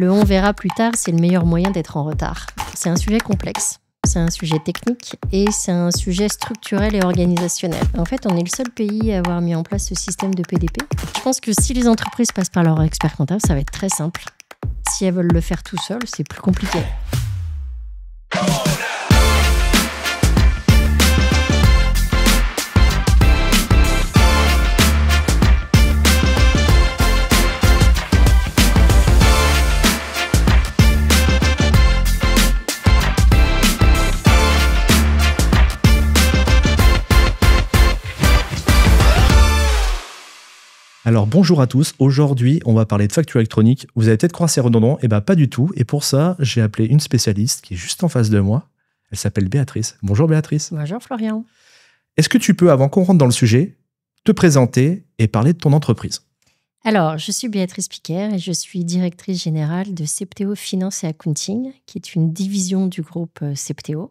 Le on verra plus tard, c'est le meilleur moyen d'être en retard. C'est un sujet complexe, c'est un sujet technique et c'est un sujet structurel et organisationnel. En fait, on est le seul pays à avoir mis en place ce système de PDP. Je pense que si les entreprises passent par leur expert comptable, ça va être très simple. Si elles veulent le faire tout seules, c'est plus compliqué. Alors bonjour à tous, aujourd'hui on va parler de facture électronique. Vous allez peut-être croire c'est redondant, et bien pas du tout. Et pour ça, j'ai appelé une spécialiste qui est juste en face de moi. Elle s'appelle Béatrice. Bonjour Béatrice. Bonjour Florian. Est-ce que tu peux, avant qu'on rentre dans le sujet, te présenter et parler de ton entreprise ? Alors, je suis Béatrice Piquer et je suis directrice générale de Septéo Finance et Accounting, qui est une division du groupe Septéo,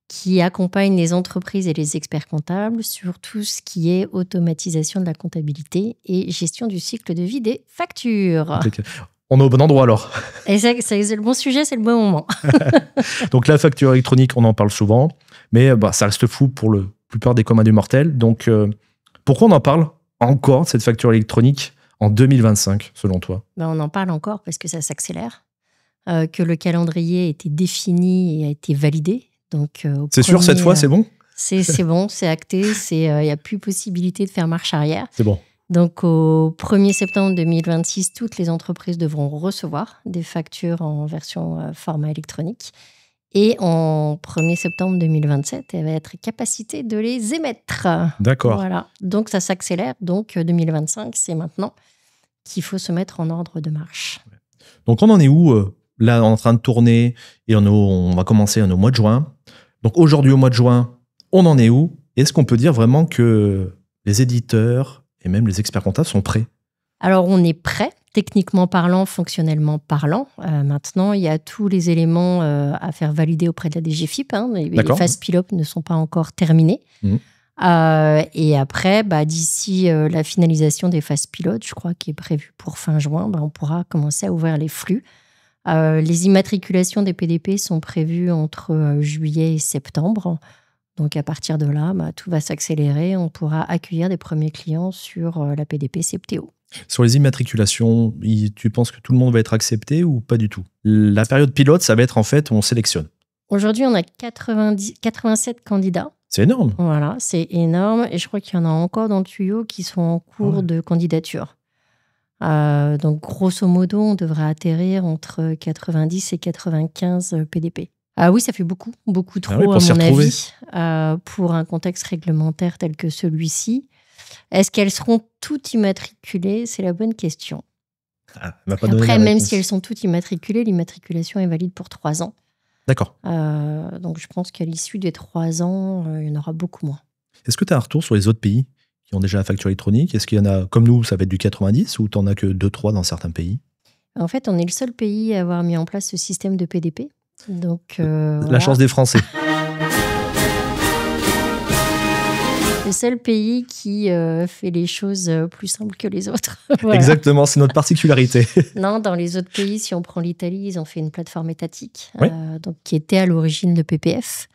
qui accompagne les entreprises et les experts comptables sur tout ce qui est automatisation de la comptabilité et gestion du cycle de vie des factures. On est au bon endroit alors. Et c'est le bon sujet, c'est le bon moment. Donc la facture électronique, on en parle souvent, mais ça reste fou pour la plupart des communs des mortels. Donc pourquoi on en parle encore de cette facture électronique en 2025, selon toi ? On en parle encore parce que ça s'accélère, que le calendrier a été défini et a été validé. C'est sûr, cette fois, c'est bon ? C'est bon, c'est acté, il n'y a plus possibilité de faire marche arrière. C'est bon. Donc, au 1er septembre 2026, toutes les entreprises devront recevoir des factures en version format électronique. Et en 1er septembre 2027, elle va être capacité de les émettre. D'accord. Voilà. Donc, ça s'accélère. Donc, 2025, c'est maintenant qu'il faut se mettre en ordre de marche. Donc, on en est où Là, on est en train de tourner et on va commencer au mois de juin. Donc aujourd'hui, au mois de juin, on en est où ? Est-ce qu'on peut dire vraiment que les éditeurs et même les experts comptables sont prêts ? Alors, on est prêt, techniquement parlant, fonctionnellement parlant. Maintenant, il y a tous les éléments à faire valider auprès de la DGFiP. Les phases pilotes ne sont pas encore terminées. Et après, d'ici la finalisation des phases pilotes, je crois qui est prévue pour fin juin, on pourra commencer à ouvrir les flux. Les immatriculations des PDP sont prévues entre juillet et septembre. Donc, à partir de là, tout va s'accélérer. On pourra accueillir des premiers clients sur la PDP Septéo. Sur les immatriculations, tu penses que tout le monde va être accepté ou pas du tout ? La période pilote, ça va être en fait où on sélectionne. Aujourd'hui, on a 87 candidats. C'est énorme. Voilà, c'est énorme. Et je crois qu'il y en a encore dans le tuyau qui sont en cours de candidature. Donc, grosso modo, on devrait atterrir entre 90 et 95 PDP. Oui, ça fait beaucoup trop, à mon avis, pour un contexte réglementaire tel que celui-ci. Est-ce qu'elles seront toutes immatriculées ? C'est la bonne question. Après, même si elles sont toutes immatriculées, l'immatriculation est valide pour 3 ans. D'accord. Donc, je pense qu'à l'issue des 3 ans, il y en aura beaucoup moins. Est-ce que tu as un retour sur les autres pays qui ont déjà la facture électronique ? Est-ce qu'il y en a, comme nous, ça va être du 90 ou tu n'en as que 2-3 dans certains pays ? En fait, on est le seul pays à avoir mis en place ce système de PDP. Donc, la chance des Français. Le seul pays qui fait les choses plus simples que les autres. Voilà. Exactement, c'est notre particularité. Non, dans les autres pays, si on prend l'Italie, ils ont fait une plateforme étatique qui était à l'origine le PPF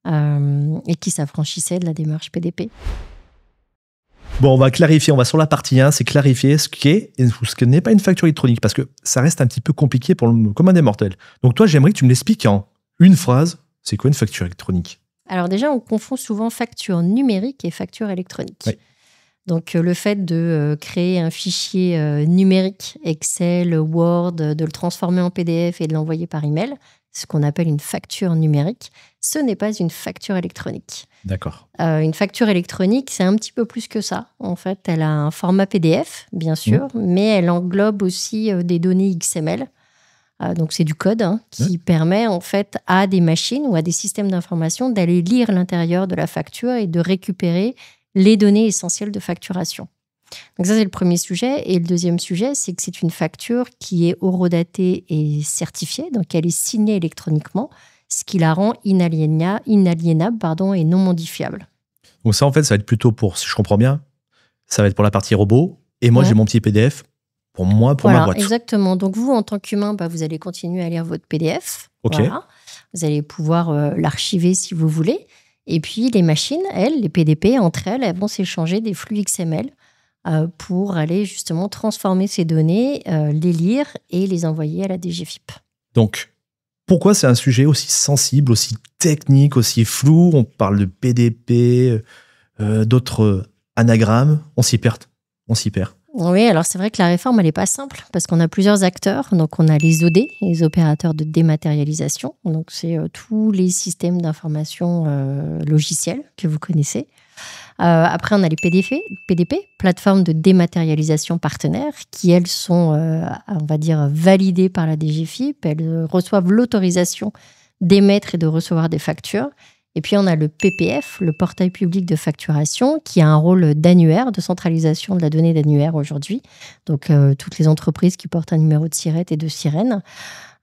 et qui s'affranchissait de la démarche PDP. Bon, on va clarifier, on va sur la partie 1, c'est clarifier ce qu'est et ce que n'est pas une facture électronique, parce que ça reste un petit peu compliqué pour le commun des mortels. Donc toi, j'aimerais que tu me l'expliques en une phrase, c'est quoi une facture électronique ? Alors déjà, on confond souvent facture numérique et facture électronique. Oui. Donc le fait de créer un fichier numérique, Excel, Word, de le transformer en PDF et de l'envoyer par email, ce qu'on appelle une facture numérique, ce n'est pas une facture électronique. D'accord. Une facture électronique, c'est un petit peu plus que ça. En fait, elle a un format PDF, bien sûr, mais elle englobe aussi des données XML. Donc, c'est du code qui permet en fait à des machines ou à des systèmes d'information d'aller lire l'intérieur de la facture et de récupérer les données essentielles de facturation. Donc ça, c'est le premier sujet. Et le deuxième sujet, c'est que c'est une facture qui est horodatée et certifiée. Donc, elle est signée électroniquement, ce qui la rend inaliénable et non modifiable. Donc ça, en fait, ça va être plutôt pour, si je comprends bien, ça va être pour la partie robot. Et moi, j'ai mon petit PDF. pour moi, pour ma boîte. Exactement. Donc, vous, en tant qu'humain, vous allez continuer à lire votre PDF. OK. Voilà. Vous allez pouvoir l'archiver si vous voulez. Et puis, les machines, elles, les PDP, entre elles, elles vont s'échanger des flux XML pour aller justement transformer ces données, les lire et les envoyer à la DGFiP. Donc, pourquoi c'est un sujet aussi sensible, aussi technique, aussi flou? On parle de PDP, d'autres anagrammes. On s'y perd. Oui, alors c'est vrai que la réforme, elle n'est pas simple parce qu'on a plusieurs acteurs. Donc, on a les OD, les opérateurs de dématérialisation. Donc, c'est tous les systèmes d'information logiciels que vous connaissez. Après, on a les PDP, plateformes de dématérialisation partenaires, qui, elles, sont, on va dire, validées par la DGFiP. Elles reçoivent l'autorisation d'émettre et de recevoir des factures. Et puis, on a le PPF, le portail public de facturation, qui a un rôle d'annuaire, de centralisation de la donnée d'annuaire aujourd'hui. Donc, toutes les entreprises qui portent un numéro de SIRET et de sirène.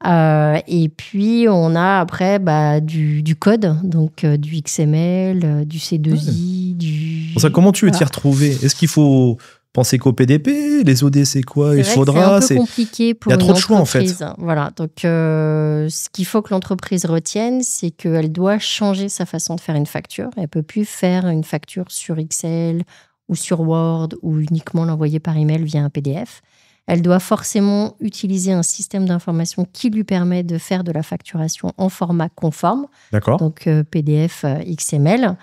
Et puis, on a après du code, donc du XML, du C2I, du... Pour ça, comment tu veux t'y retrouver? Est-ce qu'il faut penser qu'au PDP? Les OD, c'est quoi? Il faudra... C'est un peu compliqué pour une entreprise. Il y a trop de choix, en fait. Voilà. Donc, ce qu'il faut que l'entreprise retienne, c'est qu'elle doit changer sa façon de faire une facture. Elle ne peut plus faire une facture sur Excel ou sur Word ou uniquement l'envoyer par email via un PDF. Elle doit forcément utiliser un système d'information qui lui permet de faire de la facturation en format conforme. D'accord. Donc, PDF, XML.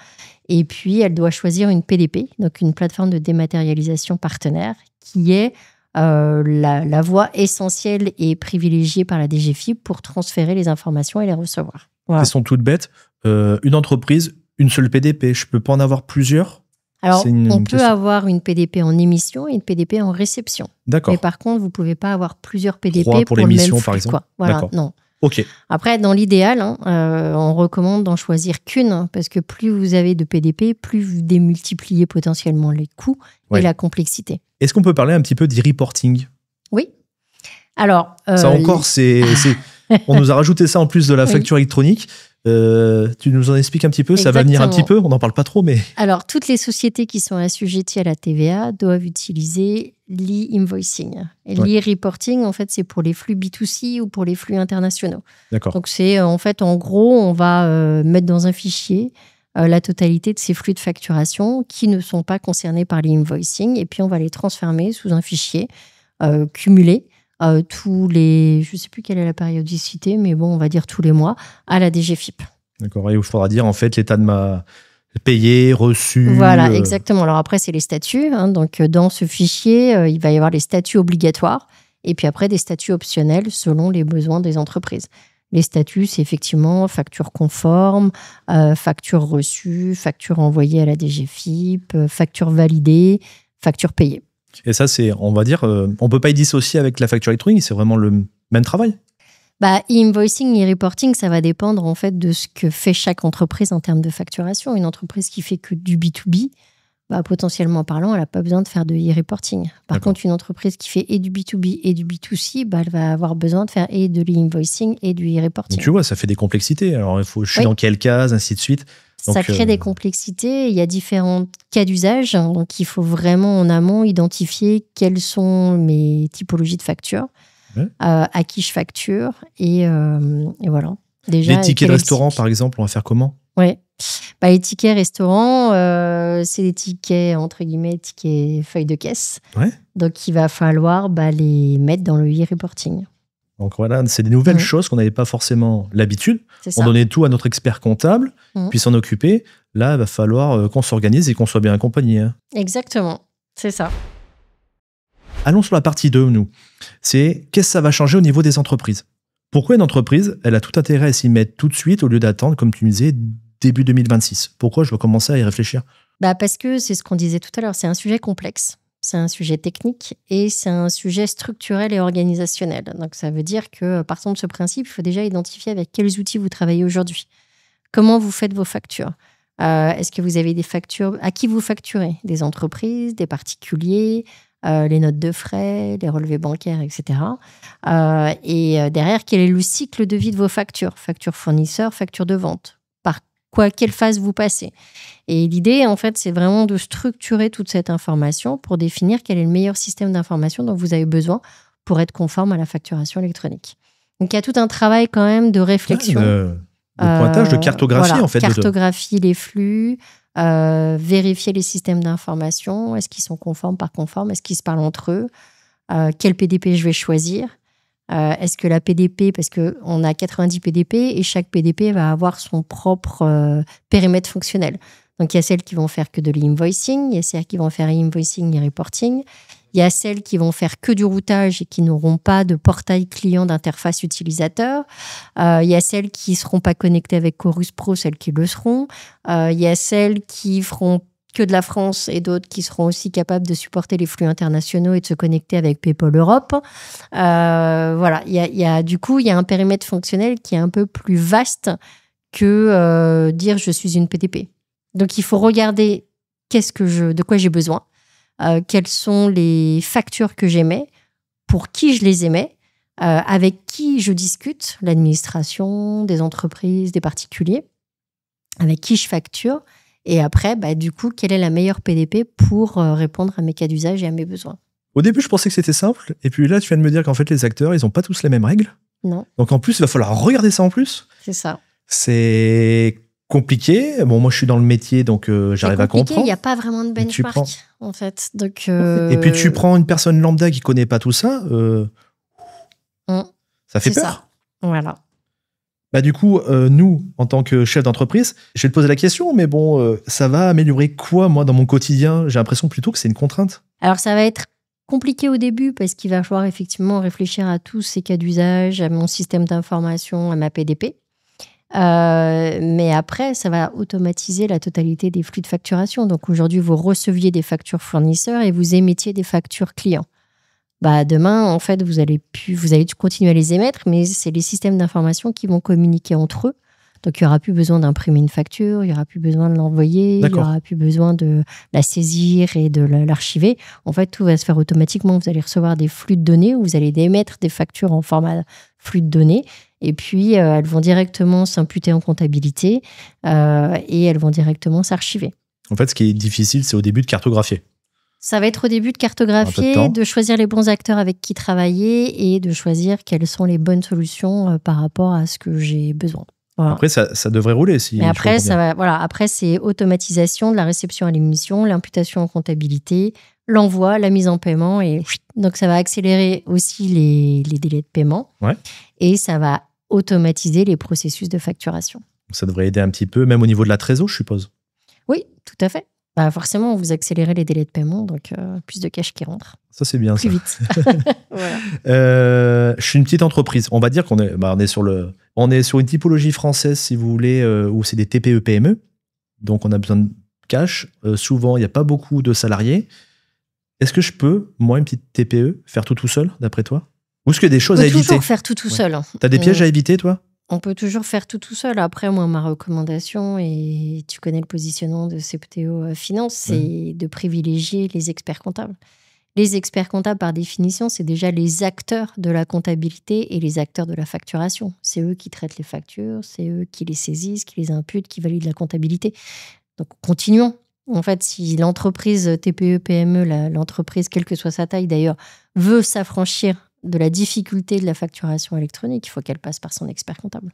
Et puis, elle doit choisir une PDP, donc une plateforme de dématérialisation partenaire, qui est la voie essentielle et privilégiée par la DGFiP pour transférer les informations et les recevoir. Voilà. Question toute bête. Une entreprise, une seule PDP. Je ne peux pas en avoir plusieurs? Alors, on peut avoir une PDP en émission et une PDP en réception. D'accord. Mais par contre, vous ne pouvez pas avoir plusieurs PDP 3 pour l'émission, le même flux, par exemple. Quoi. Voilà, non. Ok. Après, dans l'idéal, on recommande d'en choisir qu'une, parce que plus vous avez de PDP, plus vous démultipliez potentiellement les coûts et la complexité. Est-ce qu'on peut parler un petit peu d'e-reporting? Oui. Alors, ça encore, on nous a rajouté ça en plus de la facture électronique. Tu nous en expliques un petit peu? Exactement. Ça va venir un petit peu, on n'en parle pas trop, mais... Alors, toutes les sociétés qui sont assujetties à la TVA doivent utiliser l'e-invoicing. Et l'e-reporting, en fait, c'est pour les flux B2C ou pour les flux internationaux. D'accord. Donc, c'est en fait, en gros, on va mettre dans un fichier la totalité de ces flux de facturation qui ne sont pas concernés par l'e-invoicing, et puis on va les transformer sous un fichier cumulé tous les, je ne sais plus quelle est la périodicité, mais bon, on va dire tous les mois, à la DGFiP. D'accord, et il faudra dire en fait l'état de ma payé, reçu. Voilà, exactement. Alors après, c'est les statuts. Donc dans ce fichier, il va y avoir les statuts obligatoires et puis après des statuts optionnels selon les besoins des entreprises. Les statuts, c'est effectivement facture conforme, facture reçue, facture envoyée à la DGFiP, facture validée, facture payée. Et ça, c'est, on va dire, on ne peut pas y dissocier avec la facture électronique, c'est vraiment le même travail. E-invoicing, e-reporting, ça va dépendre en fait de ce que fait chaque entreprise en termes de facturation. Une entreprise qui fait que du B2B, potentiellement parlant, elle n'a pas besoin de faire de e-reporting. Par contre, une entreprise qui fait et du B2B et du B2C, elle va avoir besoin de faire et de l'e-invoicing et du e-reporting. Donc, tu vois, ça fait des complexités. Alors, je suis dans quelle case, ainsi de suite. Donc, ça crée des complexités. Il y a différents cas d'usage. Donc, il faut vraiment en amont identifier quelles sont mes typologies de factures, à qui je facture. Et voilà. Déjà, les tickets de restaurant, par exemple, on va faire comment? Oui. Les tickets restaurant, c'est des tickets, entre guillemets, tickets feuilles de caisse. Ouais. Donc, il va falloir les mettre dans le e-reporting. Donc voilà, c'est des nouvelles choses qu'on n'avait pas forcément l'habitude. C'est on ça. donnait tout à notre expert comptable, puis s'en occuper. Là, il va falloir qu'on s'organise et qu'on soit bien accompagné. Exactement, c'est ça. Allons sur la partie 2, nous. C'est qu'est-ce que ça va changer au niveau des entreprises? Pourquoi une entreprise, elle a tout intérêt à s'y mettre tout de suite au lieu d'attendre, comme tu me disais, début 2026? Pourquoi je dois commencer à y réfléchir? Parce que c'est ce qu'on disait tout à l'heure, c'est un sujet complexe. C'est un sujet technique et c'est un sujet structurel et organisationnel. Donc, ça veut dire que, partant de ce principe, il faut déjà identifier avec quels outils vous travaillez aujourd'hui. Comment vous faites vos factures? Est-ce que vous avez des factures? À qui vous facturez? Des entreprises, des particuliers, les notes de frais, les relevés bancaires, etc. Et derrière, quel est le cycle de vie de vos factures? Facture fournisseur, facture de vente. Par quelle phase vous passez. Et l'idée, en fait, c'est vraiment de structurer toute cette information pour définir quel est le meilleur système d'information dont vous avez besoin pour être conforme à la facturation électronique. Donc, il y a tout un travail quand même de réflexion. De pointage, de cartographie, voilà, en fait. Cartographie les flux, vérifier les systèmes d'information. Est-ce qu'ils sont conformes, pas conformes? Est-ce qu'ils se parlent entre eux? Quel PDP je vais choisir? Est-ce que la PDP, parce qu'on a 90 PDP et chaque PDP va avoir son propre périmètre fonctionnel. Donc, il y a celles qui vont faire que de l'e-invoicing, il y a celles qui vont faire e-invoicing et reporting, il y a celles qui vont faire que du routage et qui n'auront pas de portail client d'interface utilisateur. Il y a celles qui ne seront pas connectées avec Chorus Pro, celles qui le seront. Il y a celles qui feront que de la France et d'autres qui seront aussi capables de supporter les flux internationaux et de se connecter avec PayPal Europe. Voilà, du coup, il y a un périmètre fonctionnel qui est un peu plus vaste que dire je suis une PDP. Donc, il faut regarder de quoi j'ai besoin, quelles sont les factures que j'émets, pour qui je les émets, avec qui je discute, l'administration, des entreprises, des particuliers, avec qui je facture. Et après, du coup, quelle est la meilleure PDP pour répondre à mes cas d'usage et à mes besoins? Au début, je pensais que c'était simple. Et puis là, tu viens de me dire qu'en fait, les acteurs, ils n'ont pas tous les mêmes règles. Non. Donc en plus, il va falloir regarder ça en plus. C'est ça. C'est compliqué. Bon, moi, je suis dans le métier, donc j'arrive à comprendre. Il n'y a pas vraiment de benchmark, en fait. Donc, Et puis, tu prends une personne lambda qui ne connaît pas tout ça. Ça fait peur. Ça. Voilà. Du coup, nous, en tant que chef d'entreprise, je vais te poser la question, mais bon, ça va améliorer quoi, moi, dans mon quotidien? J'ai l'impression plutôt que c'est une contrainte. Alors, ça va être compliqué au début parce qu'il va falloir effectivement réfléchir à tous ces cas d'usage, à mon système d'information, à ma PDP. Mais après, ça va automatiser la totalité des flux de facturation. Donc, aujourd'hui, vous receviez des factures fournisseurs et vous émettiez des factures clients. Demain, en fait, vous allez continuer à les émettre, mais c'est les systèmes d'information qui vont communiquer entre eux. Donc, il n'y aura plus besoin d'imprimer une facture, il n'y aura plus besoin de l'envoyer, il n'y aura plus besoin de la saisir et de l'archiver. En fait, tout va se faire automatiquement. Vous allez recevoir des flux de données où vous allez émettre des factures en format flux de données. Et puis, elles vont directement s'imputer en comptabilité et elles vont directement s'archiver. En fait, ce qui est difficile, c'est au début de cartographier. Ça va être au début de cartographier, de choisir les bons acteurs avec qui travailler et de choisir quelles sont les bonnes solutions par rapport à ce que j'ai besoin. Voilà. Après, ça devrait rouler. Mais après, après, c'est automatisation de la réception à l'émission, l'imputation en comptabilité, l'envoi, la mise en paiement. Et donc, ça va accélérer aussi les délais de paiement. Ouais. Et ça va automatiser les processus de facturation. Ça devrait aider un petit peu, même au niveau de la trésor, je suppose. Oui, tout à fait. Forcément, vous accélérez les délais de paiement, donc plus de cash qui rentre. Ça, c'est bien. Plus vite. Voilà. Je suis une petite entreprise. On va dire qu'on est, on est sur une typologie française, si vous voulez, où c'est des TPE-PME. Donc, on a besoin de cash. Souvent, il n'y a pas beaucoup de salariés. Est-ce que je peux, moi, une petite TPE, faire tout seul, d'après toi? Ou est-ce qu'il y a des choses à éviter? On peut toujours faire tout seul. Tu as des pièges à éviter, toi? On peut toujours faire tout seul. Après, moi, ma recommandation, et tu connais le positionnement de Septéo Finance, c'est de privilégier les experts comptables. Les experts comptables, par définition, c'est déjà les acteurs de la comptabilité et les acteurs de la facturation. C'est eux qui traitent les factures, c'est eux qui les saisissent, qui les imputent, qui valident la comptabilité. Donc, continuons. En fait, si l'entreprise TPE, PME, l'entreprise, quelle que soit sa taille d'ailleurs, veut s'affranchir de la difficulté de la facturation électronique, il faut qu'elle passe par son expert comptable.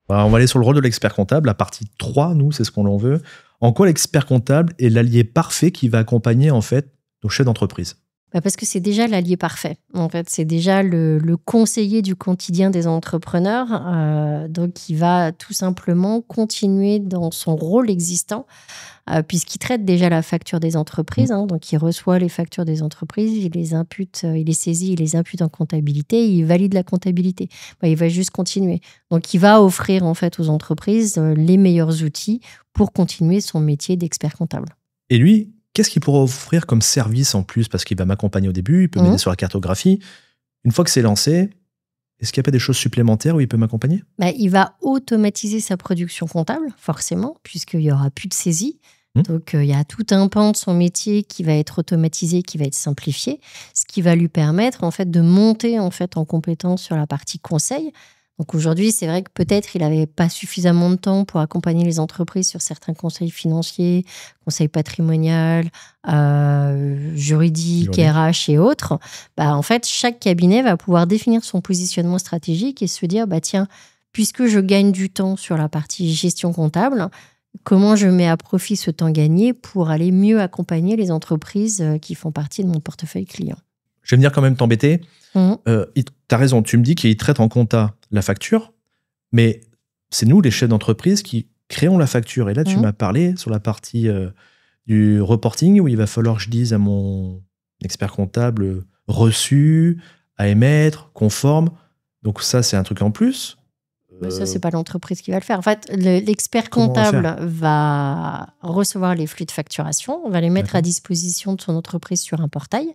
On va aller sur le rôle de l'expert comptable. La partie 3, nous, c'est ce qu'on en veut. En quoi l'expert comptable est l'allié parfait qui va accompagner en fait nos chefs d'entreprise? Parce que c'est déjà l'allié parfait. En fait, c'est déjà le conseiller du quotidien des entrepreneurs. Donc, il va tout simplement continuer dans son rôle existant, puisqu'il traite déjà la facture des entreprises. Donc, il reçoit les factures des entreprises, il les impute, il les saisit, il les impute en comptabilité, il valide la comptabilité. Il va juste continuer. Donc, il va offrir en fait aux entreprises les meilleurs outils pour continuer son métier d'expert comptable. Et lui, qu'est-ce qu'il pourra offrir comme service en plus? Parce qu'il va m'accompagner au début, il peut m'aider sur la cartographie. Une fois que c'est lancé, est-ce qu'il n'y a pas des choses supplémentaires où il peut m'accompagner? Il va automatiser sa production comptable, forcément, puisqu'il n'y aura plus de saisie. Donc, il y a tout un pan de son métier qui va être automatisé, qui va être simplifié, ce qui va lui permettre en fait, de monter en compétence sur la partie conseil. Donc aujourd'hui, c'est vrai que peut-être il n'avait pas suffisamment de temps pour accompagner les entreprises sur certains conseils financiers, conseils patrimonial, juridiques, RH et autres. En fait, chaque cabinet va pouvoir définir son positionnement stratégique et se dire, tiens, puisque je gagne du temps sur la partie gestion comptable, comment je mets à profit ce temps gagné pour aller mieux accompagner les entreprises qui font partie de mon portefeuille client. Je vais venir quand même t'embêter. T'as raison, tu me dis qu'ils traitent en compta la facture, mais c'est nous, les chefs d'entreprise, qui créons la facture. Et là, tu m'as parlé sur la partie du reporting, où il va falloir que je dise à mon expert comptable reçu, à émettre, conforme. Donc ça, c'est un truc en plus. Ça, c'est pas l'entreprise qui va le faire. En fait, l'expert comptable va recevoir les flux de facturation, va les mettre à disposition de son entreprise sur un portail,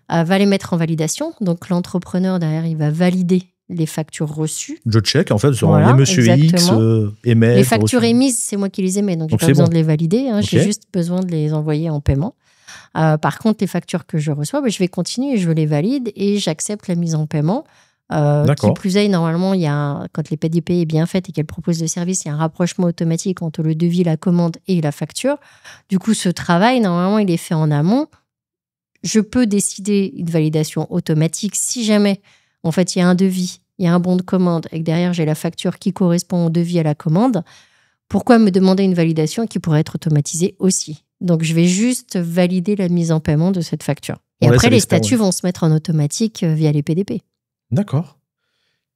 va les mettre en validation. Donc, l'entrepreneur, derrière, il va valider les factures reçues. Je check, en fait, sur les monsieur X, émettre. Les factures émises, c'est moi qui les émets, donc j'ai pas besoin de les valider. J'ai juste besoin de les envoyer en paiement. Par contre, les factures que je reçois, je vais continuer, je les valide et j'accepte la mise en paiement. Qui plus est, normalement, quand les PDP est bien faite et qu'elle propose le service, il y a un rapprochement automatique entre le devis, la commande et la facture. Du coup, ce travail, normalement, il est fait en amont. Je peux décider une validation automatique si jamais, en fait, il y a un devis, il y a un bon de commande et que derrière, j'ai la facture qui correspond au devis à la commande. Pourquoi me demander une validation qui pourrait être automatisée aussi ? Donc, je vais juste valider la mise en paiement de cette facture. Et après, les statuts vont se mettre en automatique via les PDP. D'accord.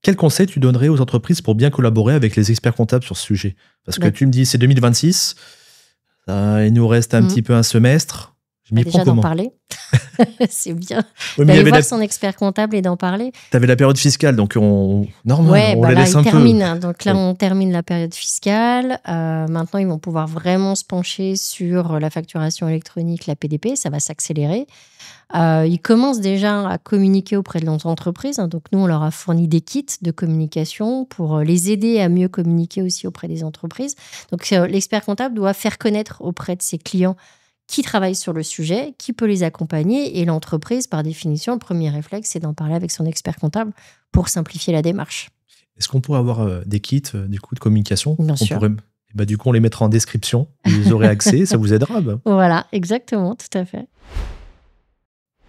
Quel conseil tu donnerais aux entreprises pour bien collaborer avec les experts comptables sur ce sujet ? Parce que tu me dis, c'est 2026, il nous reste un petit peu un semestre. Je m'y prends comment ? D'en parler, c'est bien. D'aller voir son expert comptable et d'en parler. Tu avais la période fiscale, donc on la laisse un peu. Donc là, on termine la période fiscale. Maintenant, ils vont pouvoir vraiment se pencher sur la facturation électronique, la PDP. Ça va s'accélérer. Ils commencent déjà à communiquer auprès de leurs entreprises. Donc, nous, on leur a fourni des kits de communication pour les aider à mieux communiquer aussi auprès des entreprises. Donc, l'expert comptable doit faire connaître auprès de ses clients qui travaillent sur le sujet, qui peut les accompagner. Et l'entreprise, par définition, le premier réflexe, c'est d'en parler avec son expert comptable pour simplifier la démarche. Est-ce qu'on pourrait avoir des kits de communication ? Bien sûr. Du coup, on les mettra en description. Vous aurez accès, ça vous aidera. Voilà, exactement, tout à fait.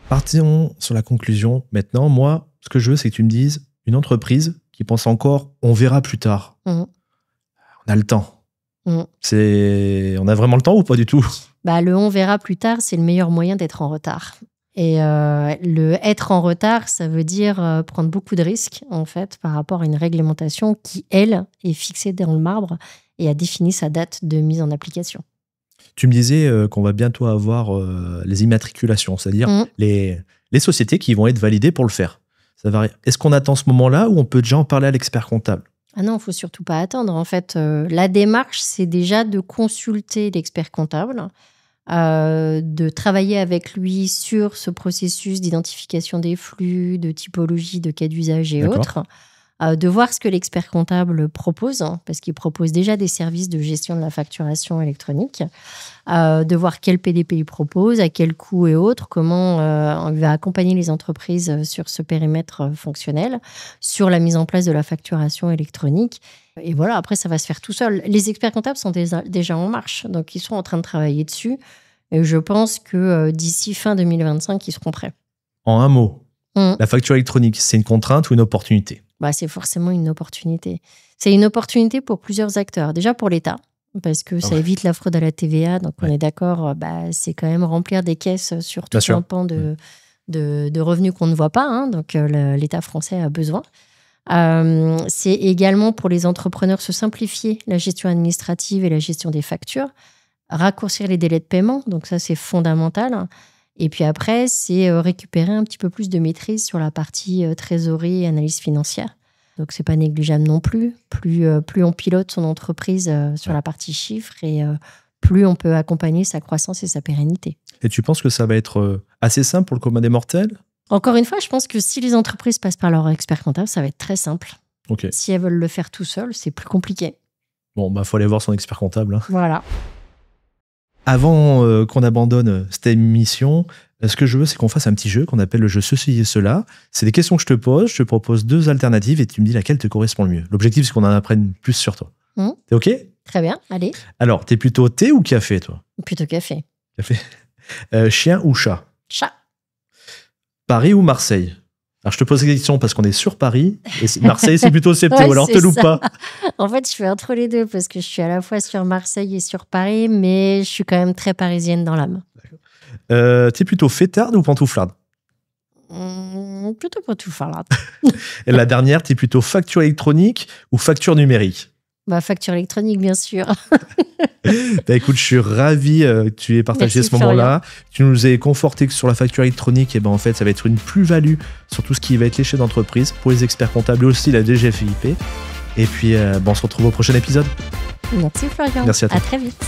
Partons sur la conclusion. Maintenant, moi, ce que je veux, c'est que tu me dises une entreprise qui pense encore « on verra plus tard ». On a le temps. On a vraiment le temps ou pas du tout ? Le « on verra plus tard », c'est le meilleur moyen d'être en retard. Et le être en retard, ça veut dire prendre beaucoup de risques, en fait, par rapport à une réglementation qui, elle, est fixée dans le marbre et a défini sa date de mise en application. Tu me disais qu'on va bientôt avoir les immatriculations, c'est-à-dire les sociétés qui vont être validées pour le faire. Ça varie. Est-ce qu'on attend ce moment-là ou on peut déjà en parler à l'expert comptable ? Ah non, il ne faut surtout pas attendre. En fait, la démarche, c'est déjà de consulter l'expert comptable, de travailler avec lui sur ce processus d'identification des flux, de typologie, de cas d'usage et autres. De voir ce que l'expert comptable propose, parce qu'il propose déjà des services de gestion de la facturation électronique, de voir quel PDP il propose, à quel coût et autres, comment on va accompagner les entreprises sur ce périmètre fonctionnel, sur la mise en place de la facturation électronique. Et voilà, après, ça va se faire tout seul. Les experts comptables sont déjà en marche, donc ils sont en train de travailler dessus. Et je pense que d'ici fin 2025, ils seront prêts. En un mot, la facture électronique, c'est une contrainte ou une opportunité ? C'est forcément une opportunité. C'est une opportunité pour plusieurs acteurs. Déjà pour l'État, parce que ça évite la fraude à la TVA. Donc on est d'accord, c'est quand même remplir des caisses sur tout un pan de revenus qu'on ne voit pas. Donc l'État français a besoin. C'est également pour les entrepreneurs se simplifier la gestion administrative et la gestion des factures, raccourcir les délais de paiement. Donc ça, c'est fondamental. Et puis après, c'est récupérer un petit peu plus de maîtrise sur la partie trésorerie et analyse financière. Donc, ce n'est pas négligeable non plus. Plus on pilote son entreprise sur la partie chiffres et plus on peut accompagner sa croissance et sa pérennité. Et tu penses que ça va être assez simple pour le commun des mortels ? Encore une fois, je pense que si les entreprises passent par leur expert comptable, ça va être très simple. Okay. Si elles veulent le faire tout seul, c'est plus compliqué. Bon, faut aller voir son expert comptable. Voilà. Avant qu'on abandonne cette émission, Ce que je veux, c'est qu'on fasse un petit jeu qu'on appelle le jeu Ceci et Cela. C'est des questions que je te pose, je te propose 2 alternatives et tu me dis laquelle te correspond le mieux. L'objectif, c'est qu'on en apprenne plus sur toi. T'es OK? Très bien, allez. Alors, t'es plutôt thé ou café, toi? Plutôt café. Café. Chien ou chat? Chat. Paris ou Marseille? Alors, je te pose cette question parce qu'on est sur Paris et Marseille, c'est plutôt septembre. Ouais, alors, c'est te loupe ça. pas. En fait, je fais entre les deux parce que je suis à la fois sur Marseille et sur Paris, mais je suis quand même très parisienne dans l'âme. T'es plutôt fêtarde ou pantouflarde? Plutôt pas tout faire là. Et la dernière, t'es plutôt facture électronique ou facture numérique? Facture électronique, bien sûr. Écoute, je suis ravi que tu aies partagé Merci, ce moment-là. Tu nous as conforté que sur la facture électronique, en fait, ça va être une plus-value sur tout ce qui va être léché d'entreprise pour les experts comptables et aussi la DGFiP. Et puis, on se retrouve au prochain épisode. Merci Florian. Merci à toi. À très vite.